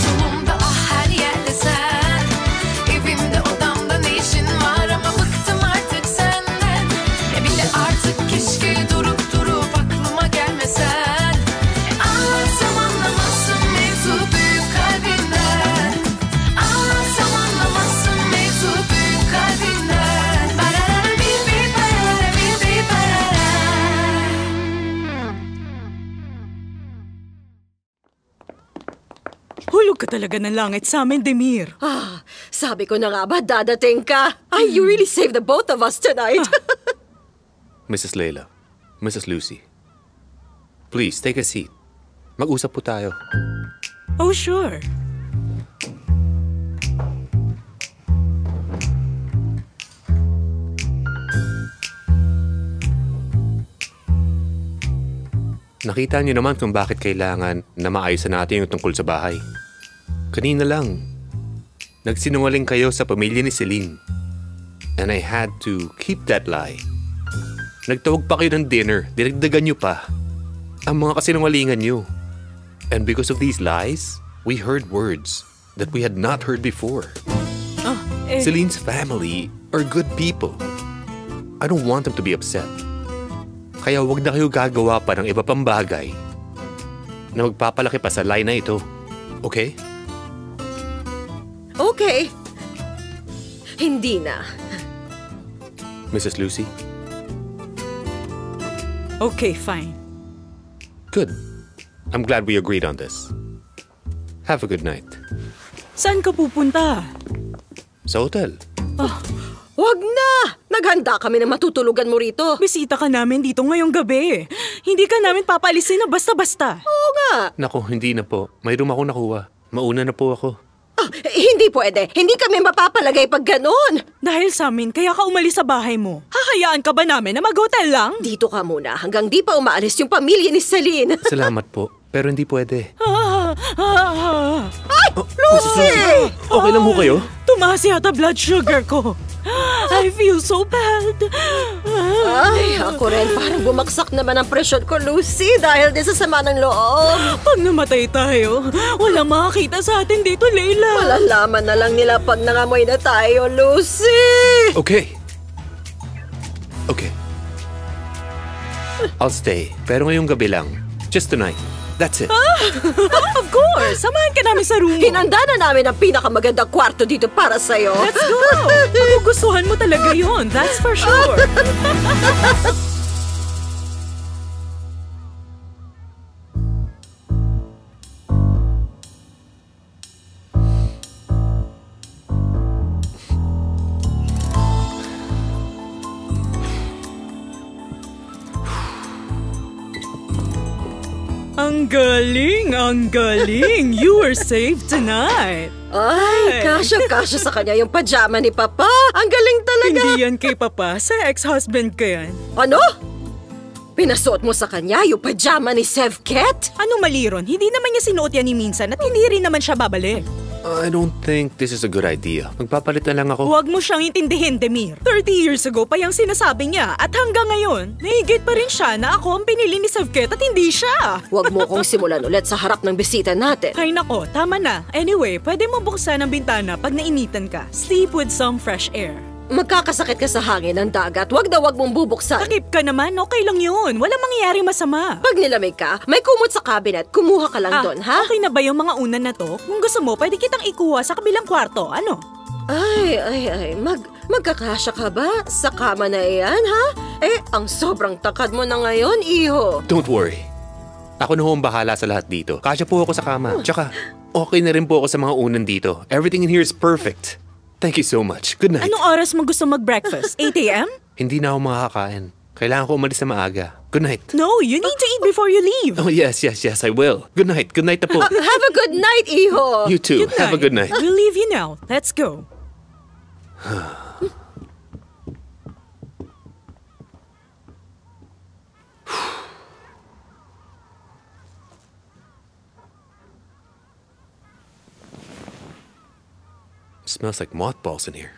solumda ah her yerde sen. Evimde odamda ne işin var ama bıktım artık senden. Bile artık keşke durup aklıma gelmesen. Anlatsam anlamazsın mevzu büyük kalbinden. Anlatsam anlamazsın mevzu büyük kalbinden. Barara bir barara bir barara. Hulog ka talaga ng langit sa amin, Demir. Sabi ko na nga ba, dadating ka? You really saved the both of us tonight. Mrs. Layla, Mrs. Lucy, please take a seat. Mag-usap po tayo. Oh, sure. Nakita niyo naman kung bakit kailangan na maayos natin yung tungkol sa bahay. Kanina lang, nagsinungaling kayo sa pamilya ni Celine. And I had to keep that lie. Nagtawag pa kayo ng dinner, dinagdagan niyo pa ang mga kasinungalingan niyo. And because of these lies, we heard words that we had not heard before. Celine's family are good people. I don't want them to be upset. Kaya wag na kayo gagawa pa ng iba pang bagay na magpapalaki pa sa lie na ito. Okay? Okay. Hindi na. Mrs. Lucy? Okay, fine. Good. I'm glad we agreed on this. Have a good night. Saan ka pupunta? Sa hotel. Wag na! Naghanda kami na matutulugan mo rito. Bisita ka namin dito ngayong gabi. Hindi ka namin papalisin na basta-basta. Oo nga. Naku, hindi na po. May room ako nakuha. Mauna na po ako. Hindi pwede. Hindi kami mapapalagay pag ganun. Dahil sa amin, kaya ka umalis sa bahay mo. Hahayaan ka ba namin na mag-hotel lang? Dito ka muna hanggang di pa umaalis yung pamilya ni Celine. Salamat po. Pero hindi pwede. Ay! Lucy! Okay lang ho kayo? Tumaas yata blood sugar ko. I feel so bad. Ay, ako rin. Parang bumaksak naman ang presyon ko, Lucy, dahil din sa sama ng loob. Pag namatay tayo, walang makakita sa atin dito, Layla. Malalaman na lang nila pag nangamoy na tayo, Lucy. Okay. Okay. I'll stay. Pero ngayong gabi lang. Just tonight. That's it. Of course! Samahan ka namin sa room mo. Hinanda na namin ang pinakamagandang kwarto dito para sa'yo. Let's go! Magugustuhan mo talaga yon, that's for sure. Ang galing! Ang galing! You were saved tonight! Ay, kasya-kasya sa kanya yung pajama ni Papa. Ang galing talaga. Hindi yan kay Papa. Sa ex-husband ka yan. Ano? Pinasuot mo sa kanya yung pajama ni Sevket? Anong mali ron? Hindi naman niya sinuot yan ni minsan at hindi rin naman siya babalik. I don't think this is a good idea. Magpapalit na lang ako. Huwag mo siyang intindihin, Demir. 30 years ago pa yung sinasabi niya at hanggang ngayon, nahigit pa rin siya na ako ang pinili ni Sevket at hindi siya. Huwag mo kong simulan ulit sa harap ng bisita natin. Ay nako, tama na. Anyway, pwede mo buksan ang bintana pag nainitan ka. Sleep with some fresh air. Magkakasakit ka sa hangin ng dagat. Huwag na huwag mong bubuksan. Takip ka naman, okay lang yun. Walang mangyayaring masama. Pag nilamig ka, may kumot sa cabinet. Kumuha ka lang doon, ha? Okay na ba yung mga unan na to? Kung gusto mo, pwede kitang ikuha sa kabilang kwarto. Ano? Ay. Magkakasya ka ba sa kama na iyan, ha? Ang sobrang takad mo na ngayon, iho. Don't worry. Ako na ho ang bahala sa lahat dito. Kasya po ako sa kama. Tsaka, okay na rin po ako sa mga unan dito. Everything in here is perfect. Thank you so much. Good night. Anong oras mo gusto mag-breakfast? 8 a.m.? Hindi na ako makakain. Kailangan ko umalis na maaga. Good night. No, you need to eat before you leave. Oh, yes, I will. Good night. Good night na po. Have a good night, iho. You too. Have a good night. We'll leave you now. Let's go. Smells like mothballs in here.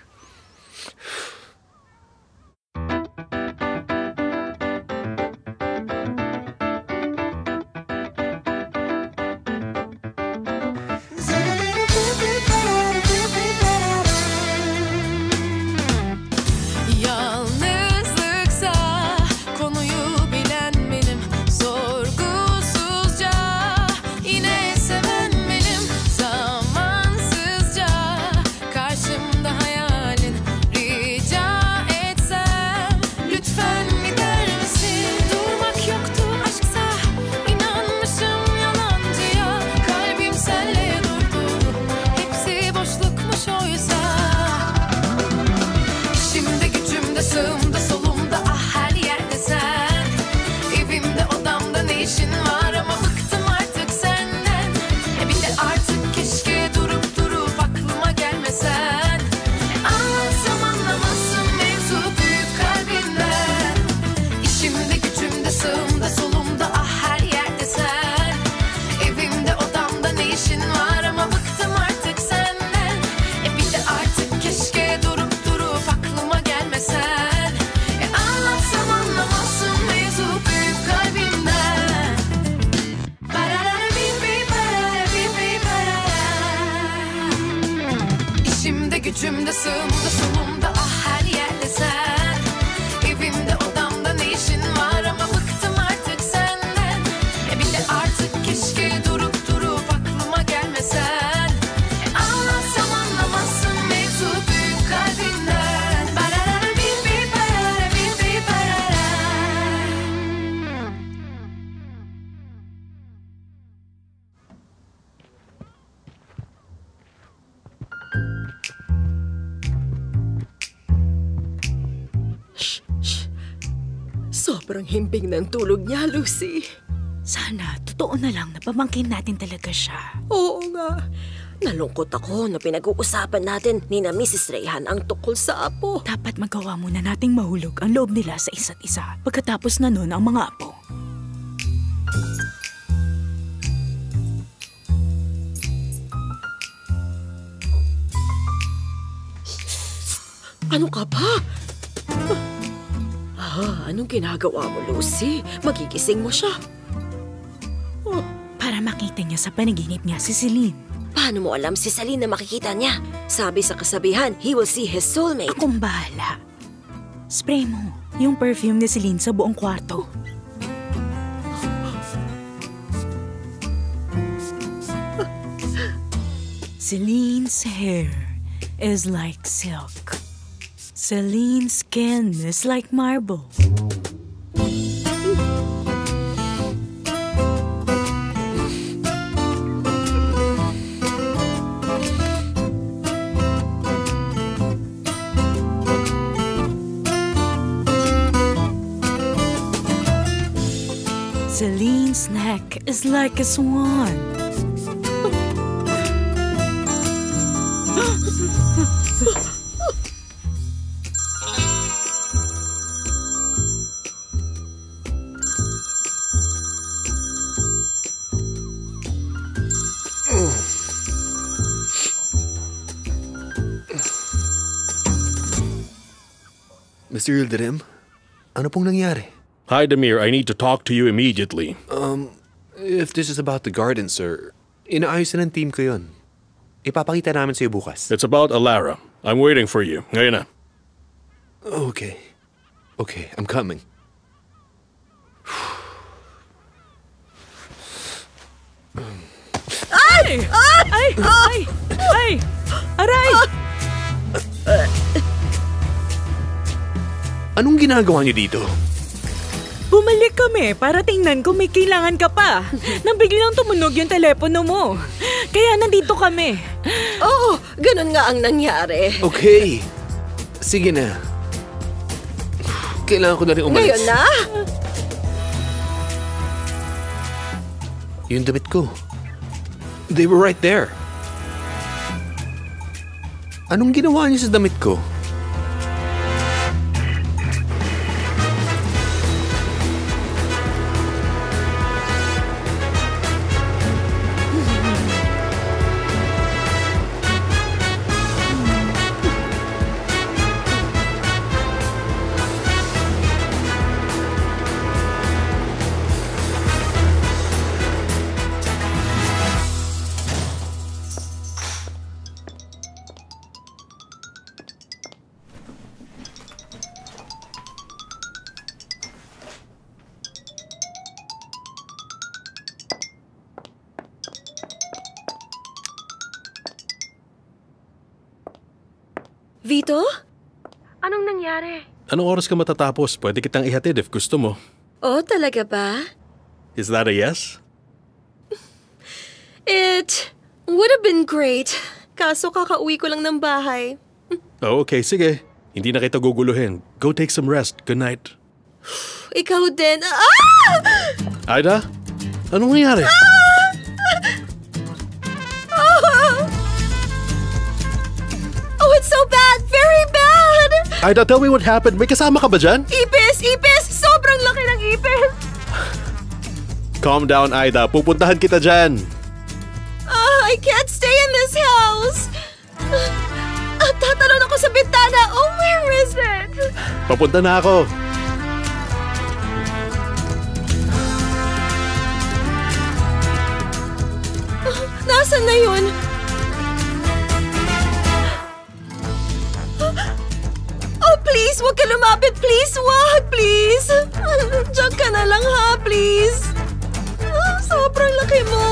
Gücümde sığımda solumda her yerde sen. Evimde odamda ne işin var ama bıktım artık senden. Bile artık keşke durup aklıma gelmesen. Anlatsam anlamazsın mevzu büyük kalbinden. Barara bir barara bir barara. Sobrang himbing ng tulog niya, Lucy. Sana, totoo na lang na pamangkin natin talaga siya. Oo nga. Nalungkot ako na pinag-uusapan natin ni na Mrs. Rayhan ang tukol sa apo. Dapat magawa muna nating mahulog ang loob nila sa isa't isa. Pagkatapos na nun ang mga apo. Ano ka ba? Anong ginagawa mo, Lucy? Magigising mo siya. Para makita niya sa panaginip niya si Celine. Paano mo alam si Celine na makikita niya? Sabi sa kasabihan, he will see his soulmate. Akong bahala. Spray mo yung perfume ni Celine sa buong kwarto. Celine's hair is like silk. Celine's skin is like marble. Celine's neck is like a swan. Mr. Yildirim, ano pong nangyari? Hi, Demir. I need to talk to you immediately. If this is about the garden, sir, inaayos na ng team ko yun. Ipapakita namin sa'yo bukas. It's about Alara. I'm waiting for you. Ngayon na. Okay. Okay, I'm coming. Ay! Ay! Ay! Ay! Aray! Anong ginagawa niyo dito? Bumalik kami para tingnan kung may kailangan ka pa. Nang biglang tumunog yung telepono mo. Kaya nandito kami. Oo, ganun nga ang nangyari. Okay. Sige na. Kailangan ko na rin umalis. Ngayon na? Yung damit ko. They were right there. Anong ginawa niyo sa damit ko? Vito? Anong nangyari? Anong oras ka matatapos? Pwede kitang ihatid if gusto mo. Oh, talaga ba? Is that a yes? It would have been great. Kaso kakauwi ko lang ng bahay. Oh, okay. Sige. Hindi na kita guguluhin. Go take some rest. Good night. Ikaw din. Ah! Ida? Anong nangyari? Oh, it's so bad! Very bad! Ida, tell me what happened. May kasama ka ba dyan? Ipis! Ipis! Sobrang laki ng ipis! Calm down, Ida. Pupuntahan kita dyan. I can't stay in this house! Tatalon ako sa bintana! Oh, where is it? Papunta na ako. Nasaan na yun? Please, huwag ka lumapit. Please, wag. Please. Diyan ka na lang ha, please. Sobrang laki mo.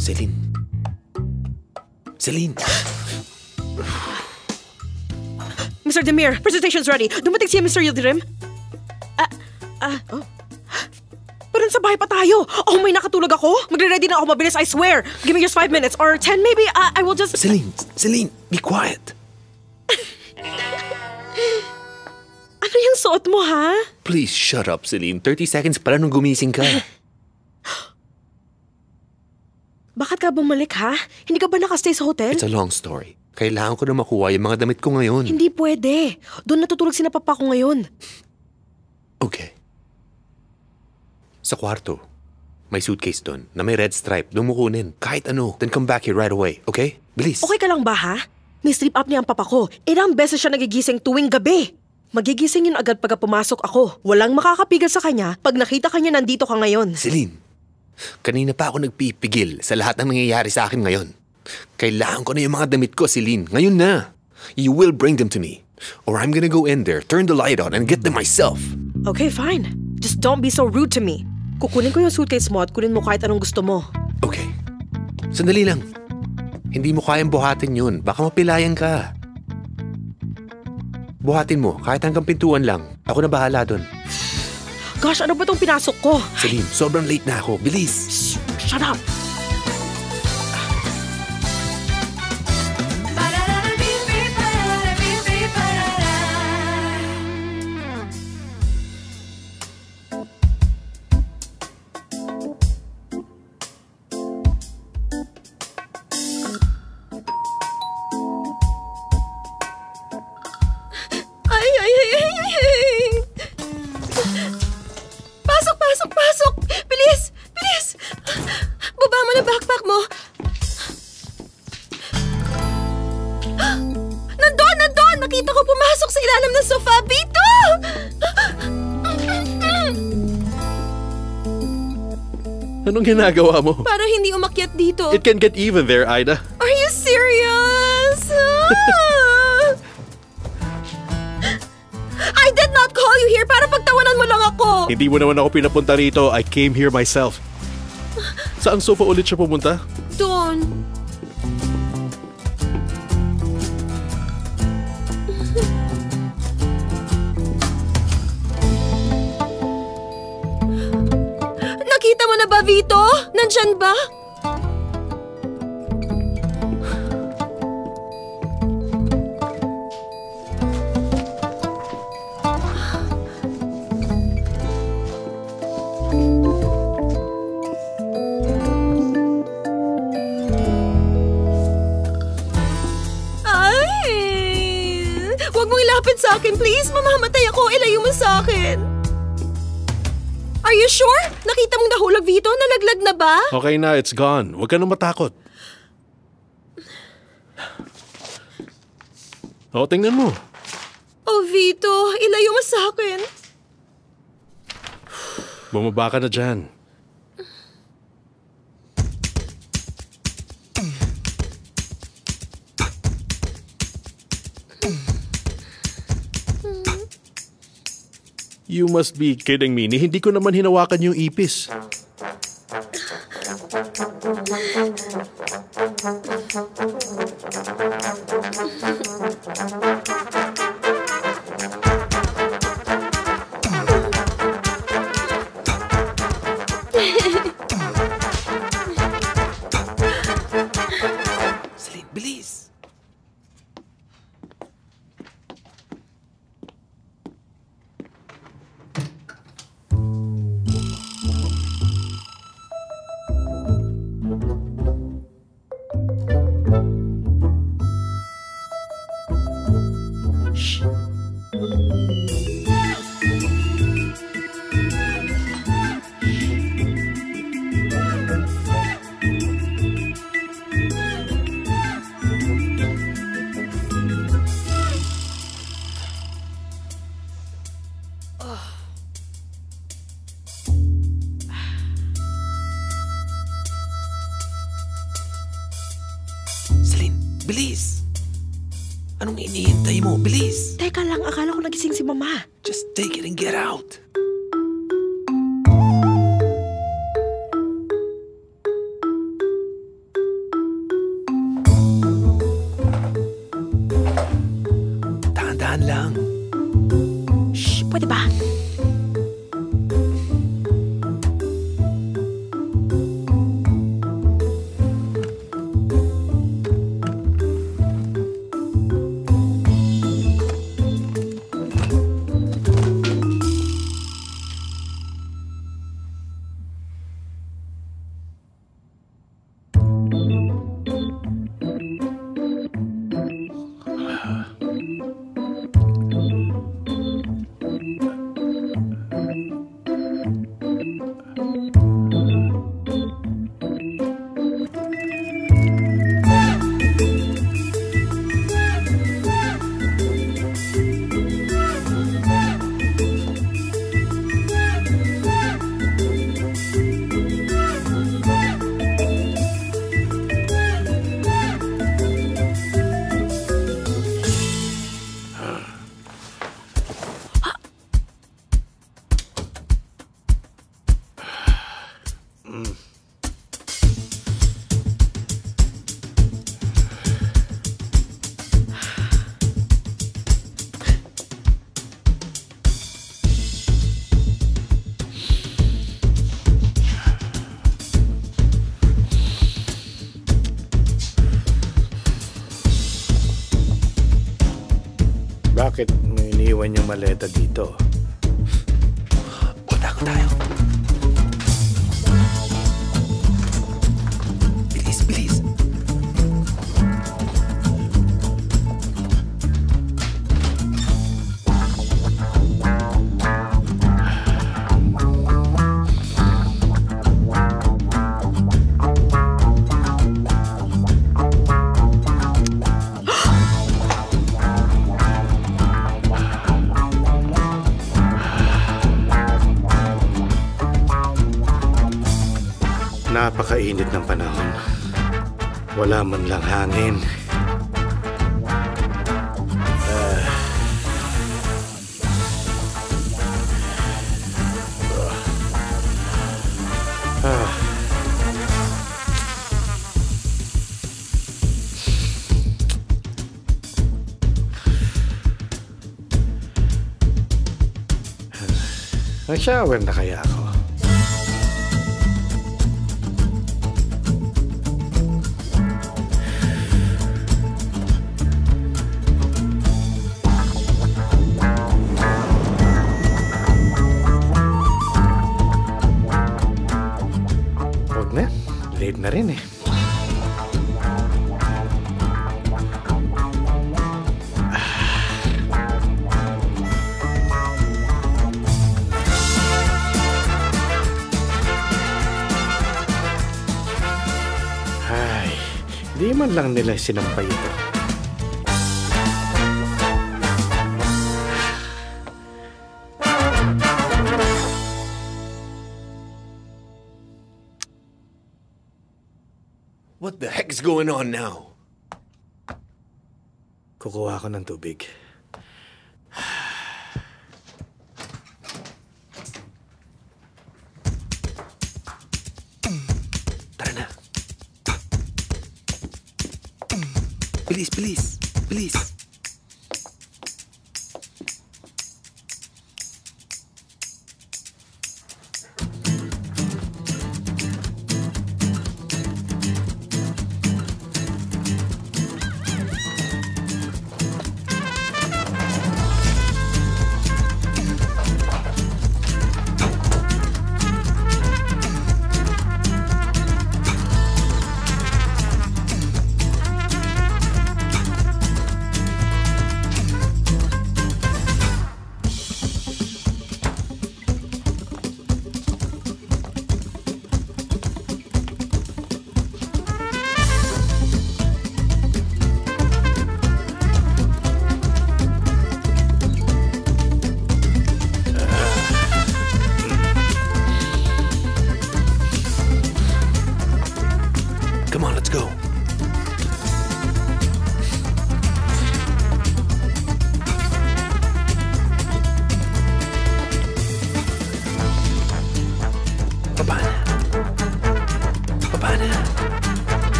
Celine. Celine! Mr. Demir, presentation's ready. Dumating siya, Mr. Yildirim. Pero sa bahay pa tayo. Oh, may nakatulog ako. Magre-ready na ako mabilis, I swear. Give me just 5 minutes or 10 maybe. I will just... Celine, be quiet. Ano yung suot mo, ha? Please shut up, Celine. 30 seconds pala nung gumising ka. Bakit ka bumalik, ha? Hindi ka ba nakastay sa hotel? It's a long story. Kailangan ko na makuha yung mga damit ko ngayon. Hindi pwede. Doon natutulog si papa ko ngayon. Okay. Sa kwarto, may suitcase doon na may red stripe. Doon mo kunin. Kahit ano. Then come back here right away. Okay? Bilis. Okay ka lang ba, ha? May sleep apnea ang papa ko. Ilang beses siya nagigising tuwing gabi. Magigising yun agad pagka pumasok ako. Walang makakapigil sa kanya pag nakita kanya nandito ka ngayon. Celine, kanina pa ako nagpipigil sa lahat ng nangyayari sa akin ngayon. Kailangan ko na yung mga damit ko, Celine. Ngayon na. You will bring them to me. Or I'm gonna go in there, turn the light on, and get them myself. Okay, fine. Just don't be so rude to me. Kukunin ko yung suitcase mo at kunin mo kahit anong gusto mo. Okay. Sandali lang. Hindi mo kayang buhatin yun. Baka mapilayan ka. Buhatin mo, kahit hanggang pintuan lang. Ako na bahala dun. Gosh, ano ba itong pinasok ko? Celine, sobrang late na ako. Bilis! Shut up! Pasok! Bilis! Baba mo na backpack mo! Nandun! Nakita ko pumasok sa ilalim ng sofa. Vito! Anong ginagawa mo? Para hindi umakyat dito. It can get even there, Ida. Are you serious? I did not call you here para pagtawanan mo lang ako. Hindi mo naman ako pinapunta rito. I came here myself. Saang sofa ulit siya pumunta? Doon. Nakita mo na ba, Vito? Nandyan ba? Huwag mong ilapit sa akin, please. Mamamatay ako. Ilayo mo sa akin. Are you sure? Nakita mong nahulog, Vito? Nalaglag na ba? Okay na, it's gone. Huwag ka nang matakot. O, tingnan mo. Oh, Vito. Ilayo mo sa akin. Bumaba ka na dyan. You must be kidding me. Hindi ko naman hinawakan yung ipis. Celine, bilis! bilis! Anong hinihintay mo? Bilis! Teka lang, akala ko nagising si Mama. Just take it and get out. Dahan-dahan lang. Shh, pwede ba? Bakit mo iniwan yung maleta dito? Patakot tayo. Bilis, bilis. Napakainit ng panahon. Wala man lang hangin. Nag-shower na kaya ako? Huwag na. Late na rin eh. Di man lang nila sinampay ito. What the heck's going on now? Kukuha ko ng tubig. Tara na. Bilis, bilis, bilis.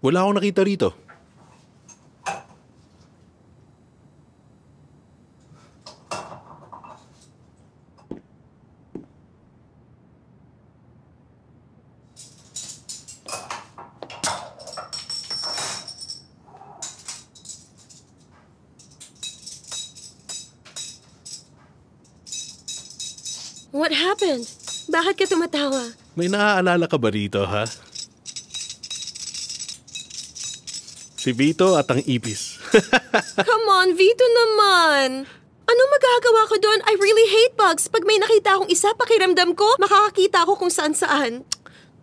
Wala akong nakita rito. What happened? Bakit ka tumatawa? May naaalala ka ba rito, ha? Si Vito at ang ipis. Come on, Vito naman. Anong magagawa ko doon? I really hate bugs. Pag may nakita akong isa, pakiramdam ko, makakakita ako kung saan-saan.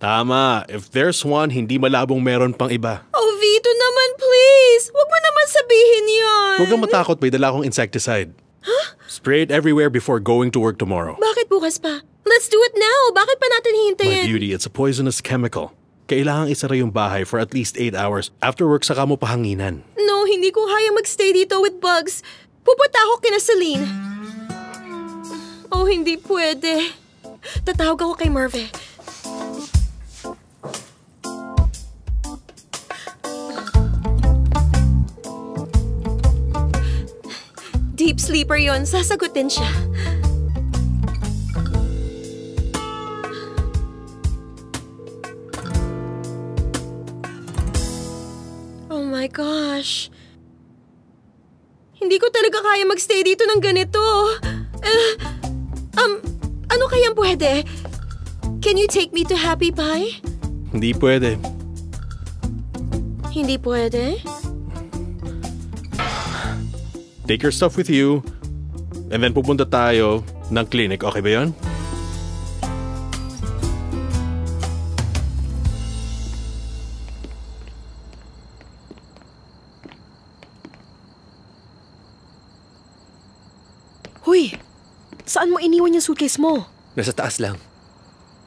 Tama. If there's one, hindi malabong meron pang iba. Oh, Vito naman, please. Huwag mo naman sabihin yun. Huwag kang matakot, may dala akong insecticide. Spray it everywhere before going to work tomorrow. Bakit bukas pa? Let's do it now. Bakit pa natin My hihintayin? beauty, it's a poisonous chemical. Kailangang isara yung bahay for at least 8 hours. After work, saka mo pahanginan. No, hindi ko kaya magstay dito with bugs. Pupunta ako kina Celine. Oh, hindi pwede. Tatawag ako kay Merve. Deep sleeper yon, sasagutin siya. Oh my gosh. Hindi ko talaga kaya magstay dito ng ganito. Ano kayang pwede? Can you take me to Happy Pie? Hindi pwede. Hindi pwede? Take your stuff with you, and then pupunta tayo ng clinic. Okay ba yun? Huy! Saan mo iniwan yung suitcase mo? Nasa taas lang.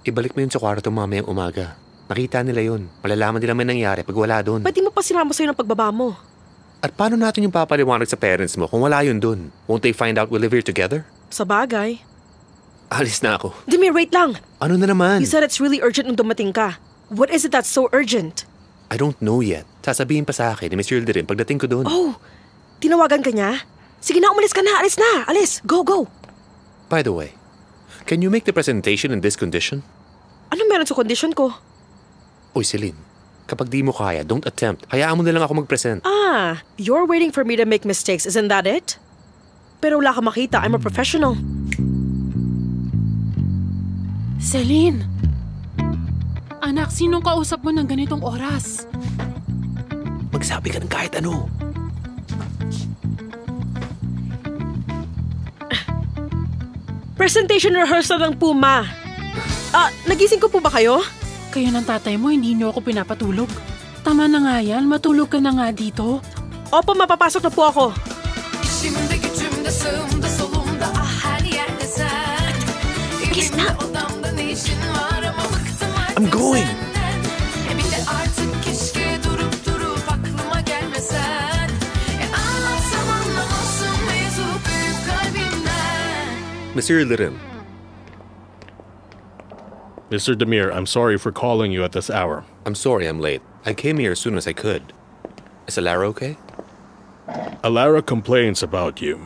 Ibalik mo yun sa kwarto mamayang umaga. Nakita nila yun. Malalaman nila may nangyari pag wala doon. Ba't di mo pa sinama sa'yo ng pagbaba mo? At paano natin yung papaliwanag sa parents mo kung wala yun doon? Won't they find out we live here together? Sa bagay. Alis na ako. Demir, wait lang! Ano na naman? You said it's really urgent nung dumating ka. What is it that's so urgent? I don't know yet. Sasabihin pa sa akin ni Miss Yildirim pagdating ko doon. Oh! Tinawagan ka niya? Sige na, umalis ka na! Alis na! Alis! Go, go! By the way, can you make the presentation in this condition? Ano meron sa kondisyon ko? Uy, Celine, kapag di mo kaya, don't attempt. Hayaan mo na lang ako mag-present. Ah, you're waiting for me to make mistakes, isn't that it? Pero wala ka makita, I'm a professional. Celine! Anak, sinong kausap mo ng ganitong oras? Magsabi ka ng kahit ano. Presentation rehearsal ng Puma. Nagising ko po ba kayo? Kayo ng tatay mo, hindi niyo ako pinapatulog. Tama na nga yan, matulog ka na nga dito. Opo, mapapasok na po ako. İçimde gücümde sağımda solumda her yerde sen. Evimde odamda ne işin var ama bıktım artık I'm going. senden. Bir de artık keşke durup aklıma gelmesen. Anlatsam anlamazsın mevzu büyük kalbimden. Mr. Yildirim, Mr. Demir, I'm sorry for calling you at this hour. I'm sorry I'm late. I came here as soon as I could. Is Alara okay? Alara complains about you.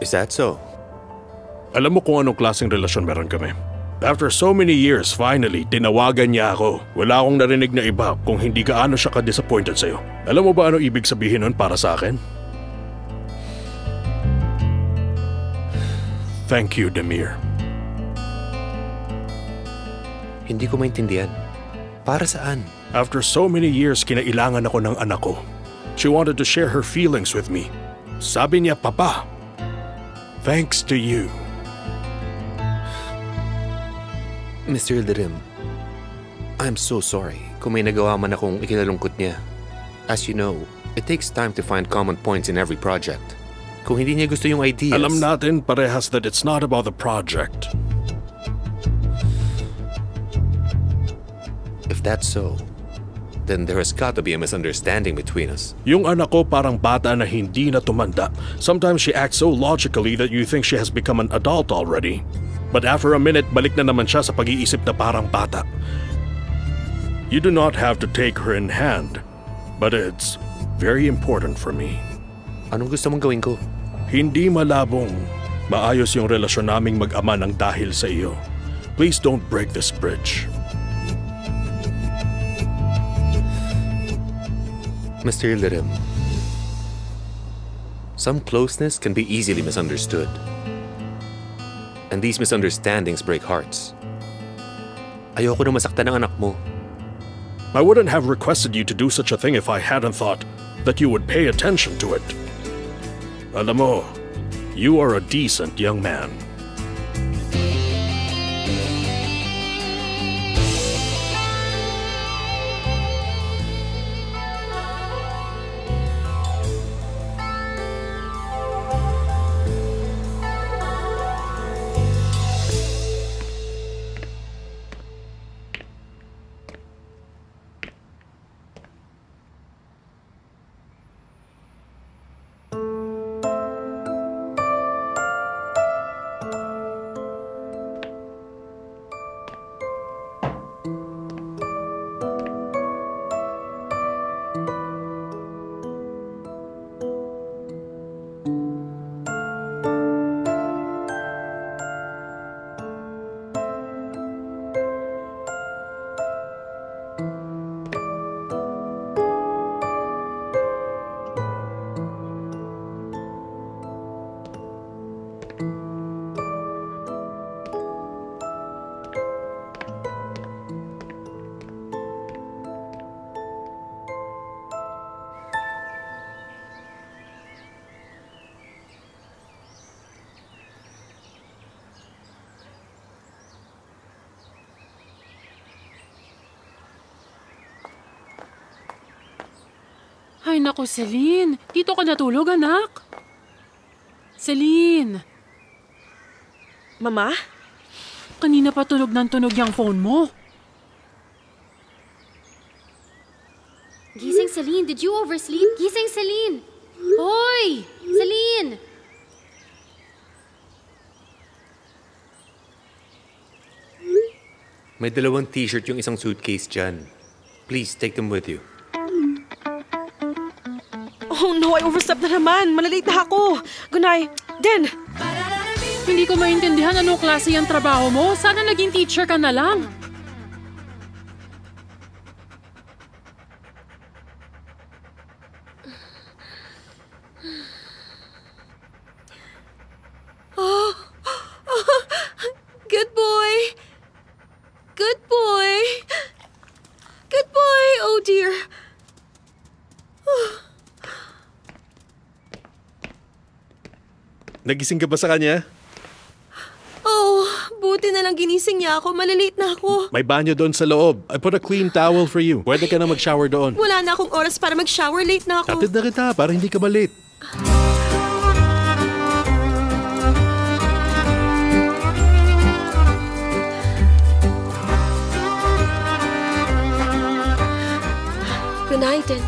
Is that so? Alam mo kung anong klaseng relasyon meron kami. After so many years, finally, tinawagan niya ako. Wala akong narinig na iba kung hindi gaano siya ka-disappointed sa'yo. Alam mo ba ano ibig sabihin nun para sa akin? Thank you, Demir. Hindi ko maintindihan. Para saan? After so many years, kinailangan ako ng anak ko. She wanted to share her feelings with me. Sabi niya, Papa, thanks to you. Mr. Yildirim, I'm so sorry kung may nagawa man akong ikinalungkot niya. As you know, it takes time to find common points in every project. Kung hindi niya gusto yung ideas... Alam natin parehas that it's not about the project. If that's so, then there has got to be a misunderstanding between us. Yung anak ko parang bata na hindi na tumanda. Sometimes she acts so logically that you think she has become an adult already. But after a minute, balik na naman siya sa pag-iisip na parang bata. You do not have to take her in hand, but it's very important for me. Anong gusto mong gawin ko? Hindi malabong maayos yung relasyon naming mag-ama ng dahil sa iyo. Please don't break this bridge. Mr. Lirim, some closeness can be easily misunderstood. And these misunderstandings break hearts. Ayoko na masaktan ang anak mo. I wouldn't have requested you to do such a thing if I hadn't thought that you would pay attention to it. Alam mo, you are a decent young man. Ay naku, Celine. Dito ka natulog, anak. Celine. Mama? Kanina pa tunog ng tunog yung phone mo. Gising, Celine. Did you oversleep? Gising, Celine. Hoy! Celine! May 2 t-shirt yung isang suitcase dyan. Please, take them with you. Oh no, I overslept na naman. Malalate na ako. Gunay, Den! Hindi ko maintindihan anong klase yung trabaho mo. Sana naging teacher ka na lang. Good boy. Good boy. Good boy. Oh dear. Nagising ka ba sa kanya? Oh, buti na lang ginising niya ako. Malalate na ako. May banyo doon sa loob. I put a clean towel for you. Pwede ka na mag-shower doon. Wala na akong oras para mag-shower. Late na ako. Kapit na kita para hindi ka malate. Good night, Den.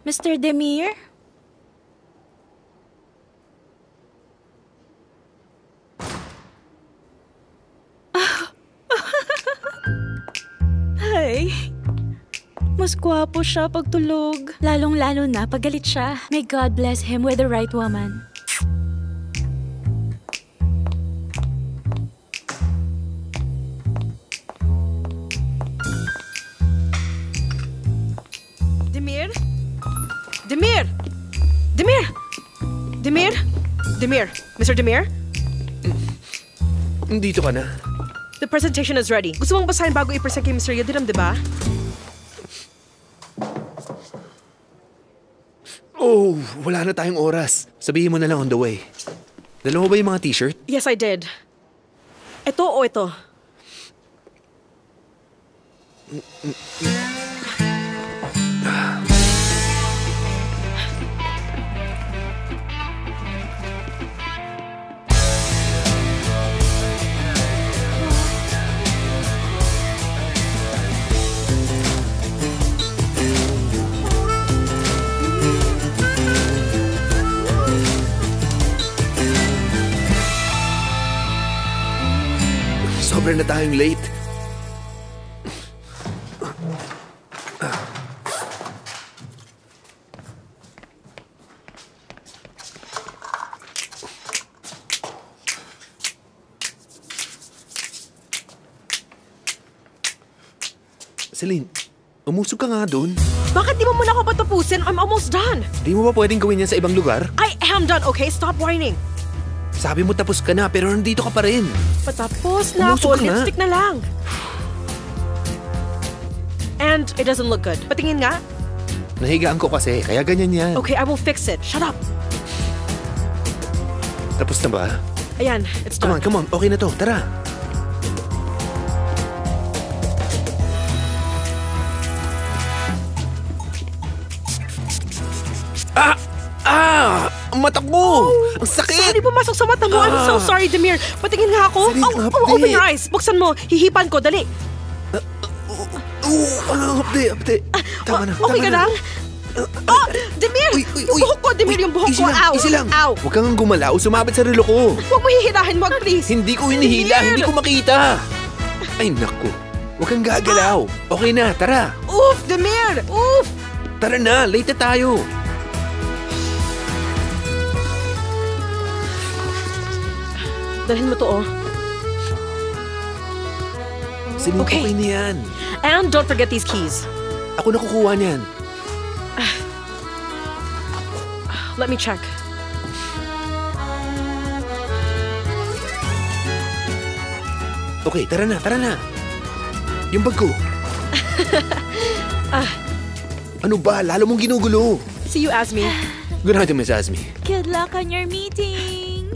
Mr. Demir? Ay, mas gwapo siya pagtulog. Lalong-lalo na pag galit siya. May God bless him with the right woman. Demir? Demir! Demir! Demir? Demir? Mr. Demir? Dito ka na. The presentation is ready. Gusto mong basahin bago i-present kay Mr. Yadiram, di ba? Oh, wala na tayong oras. Sabihin mo na lang on the way. 2 ba yung mga t-shirt? Yes, I did. Ito o ito? Sobra na tayong late. Celine, umusog ka nga doon. Bakit di mo muna ako patapusin? I'm almost done. Di mo ba pwedeng gawin yan sa ibang lugar? I am done, okay? Stop whining. Sabi mo tapos ka na pero nandito ka pa rin. Patapos na Umusog ako. ka na. Lipstick na lang. And it doesn't look good. Patingin nga. Nahigaan ko kasi, kaya ganyan yan. Okay, I will fix it. Shut up. Tapos na ba? Ayan, it's Come done. on, okay na to. Tara. Ang mata ko! Ang sakit! Sorry, pumasok sa mata mo. I'm so sorry, Demir. Patingin nga ako. Celine, hapde. Open your eyes. Buksan mo. Hihipan ko. Dali. Hapde. Tama na, Okay tama ka na. lang? Oh, Demir! Yung buhok ko, Demir. Yung buhok ko. Ow. Easy lang. Ow. Huwag kang gumalaw. Sumabit sa relo ko. Huwag mo hihirahin. Wag, please. Hindi ko hinihila. Demir! Hindi ko makita. Ay, naku. Huwag kang gagalaw. Okay na, tara. Oof, Demir. Oof. Tara na, late na tayo. Dalhin mo to, oh. Celine, Okay. okay na yan. And don't forget these keys. Ako na kukuha niyan. Let me check. Okay, tara na. Yung bag ko. Ano ba? Lalo mong ginugulo. See you, Azmi. Good night, Miss Azmi. Good luck on your meeting.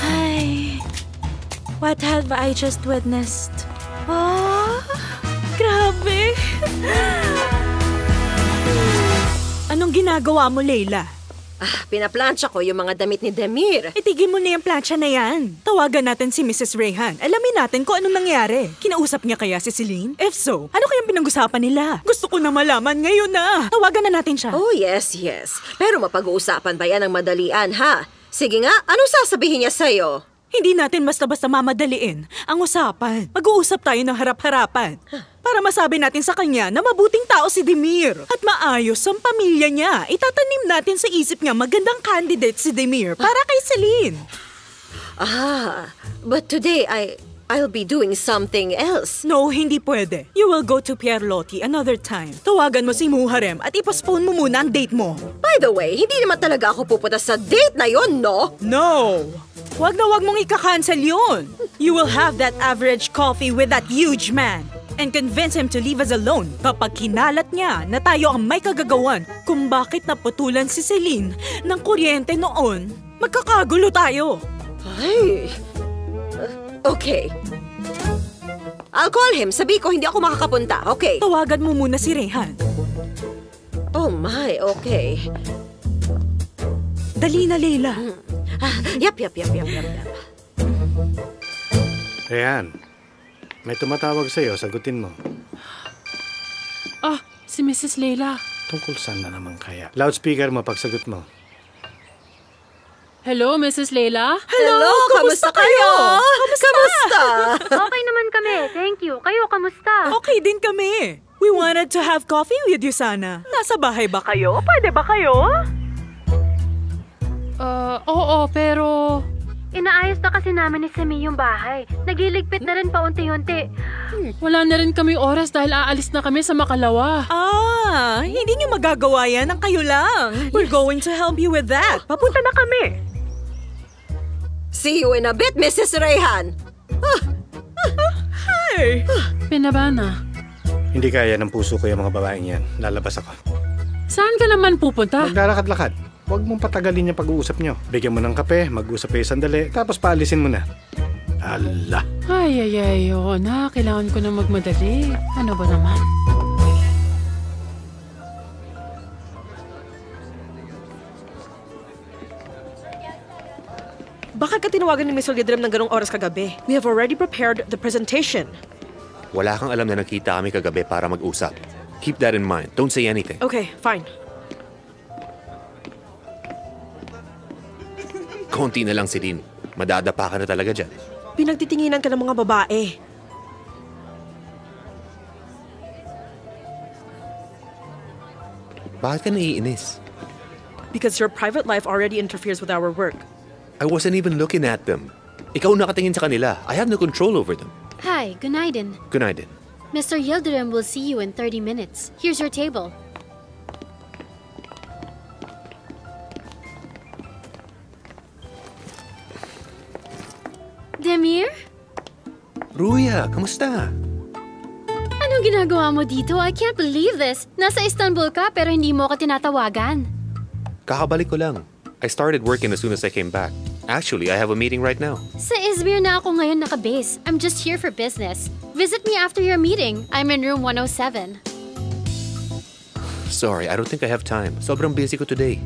Ay, what have I just witnessed? Oh, grabe. Anong ginagawa mo, Leila? Pinaplansya ko yung mga damit ni Demir. Itigil mo na yung plancha na yan. Tawagan natin si Mrs. Rayhan. Alamin natin kung anong nangyari. Kinausap niya kaya si Celine? If so, ano kayang pinag-usapan nila? Gusto ko na malaman ngayon na. Tawagan na natin siya. Oh, yes. Pero mapag-uusapan ba yan ng madalian, ha? Sige nga, anong sasabihin niya sa'yo? Hindi natin basta-basta mamadaliin ang usapan. Mag-uusap tayo ng harap-harapan. Para masabi natin sa kanya na mabuting tao si Demir at maayos ang pamilya niya. Itatanim natin sa isip niya magandang candidate si Demir para kay Celine. But today I'll be doing something else. No, hindi pwede. You will go to Pierlotti another time. Tawagan mo si Muharrem at ipaspone mo muna ang date mo. By the way, hindi naman talaga ako pupunta sa date na yon, no? No! Wag na wag mong ika-cancel yun. You will have that average coffee with that huge man and convince him to leave us alone kapag kinalat niya na tayo ang may kagagawan kung bakit naputulan si Celine ng kuryente noon. Magkakagulo tayo. Ay. Okay. I'll call him. Sabi ko hindi ako makakapunta, okay? Tawagan mo muna si Rayhan. Oh my, okay. Dali na, Leila. Yap. Ayan. May tumatawag sa'yo, sagutin mo. Si Mrs. Leila. Tungkol saan na naman kaya? Loudspeaker mo, pagsagot mo. Hello, Mrs. Leila? Hello, kamusta kayo? Kamusta? Okay naman kami. Thank you. Kayo, kamusta? Okay din kami. We wanted to have coffee with you sana. Nasa bahay ba kayo? Pwede ba kayo? Oo, pero... Inaayos na kasi namin ni Semi yung bahay. Nagliligpit na rin paunti-unti. Wala na rin kami oras dahil aalis na kami sa Makalawa. Hindi niyo magagawa yan ng kayo lang. We're going to help you with that. Papunta na kami. See you in a bit, Mrs. Rayhan. Hey! Pinabana. Hindi kaya ng puso ko yung mga babaeng yan. Lalabas ako. Saan ka naman pupunta? Maglalakad-lakad. Huwag mong patagalin yung pag-uusap nyo. Bigyan mo ng kape, mag-usap kayo sandali, tapos paalisin mo na. Ala. Ay, oo na. Kailangan ko na magmadali. Ano ba naman? Bakit ka tinawagan ni Mr. Gidrem ng ganong oras kagabi? We have already prepared the presentation. Wala kang alam na nagkita kami kagabi para mag-usap. Keep that in mind. Don't say anything. Okay, fine. Konti na lang, Celine. Madadapa ka na talaga dyan. Pinagtitinginan ka ng mga babae. Bakit ka naiinis? Because your private life already interferes with our work. I wasn't even looking at them. Ikaw nakatingin sa kanila. I have no control over them. Hi, gunaydin. Gunaydin. Mr. Yildirim will see you in 30 minutes. Here's your table. Demir? Ruya, kamusta? Anong ginagawa mo dito? I can't believe this. Nasa Istanbul ka pero hindi mo ako tinatawagan. Kakabalik ko lang. I started working as soon as I came back. Actually, I have a meeting right now. Sa Izmir na ako ngayon nakabase. I'm just here for business. Visit me after your meeting. I'm in room 107. Sorry, I don't think I have time. Sobrang busy ko today.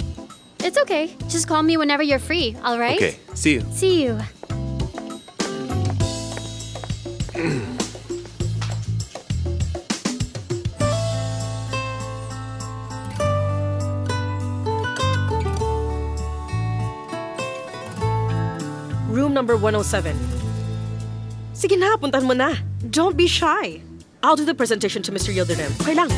It's okay. Just call me whenever you're free, all right? Okay, see you. See you. Room number 107. Sige na, puntahan mo na. Don't be shy. I'll do the presentation to Mr. Yildirim. Okay lang.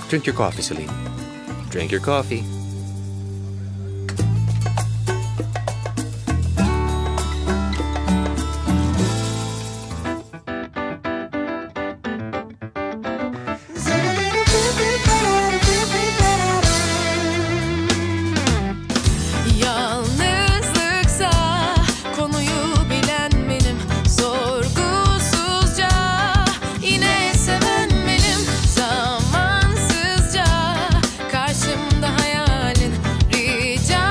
Drink your coffee, Celine. Drink your coffee. Yalnızlıksa konuyu bilen benim, sorgusuzca yine seven benim, zamansızca karşımda hayalin, rica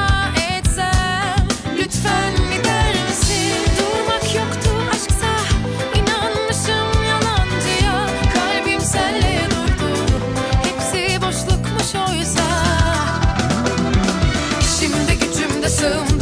etsem lütfen gider misin? Durmak yoktu aşksa, inanmışım yalancıya, kalbim senle durdu, hepsi boşlukmuş oysa. İşimde gücümde sığmaz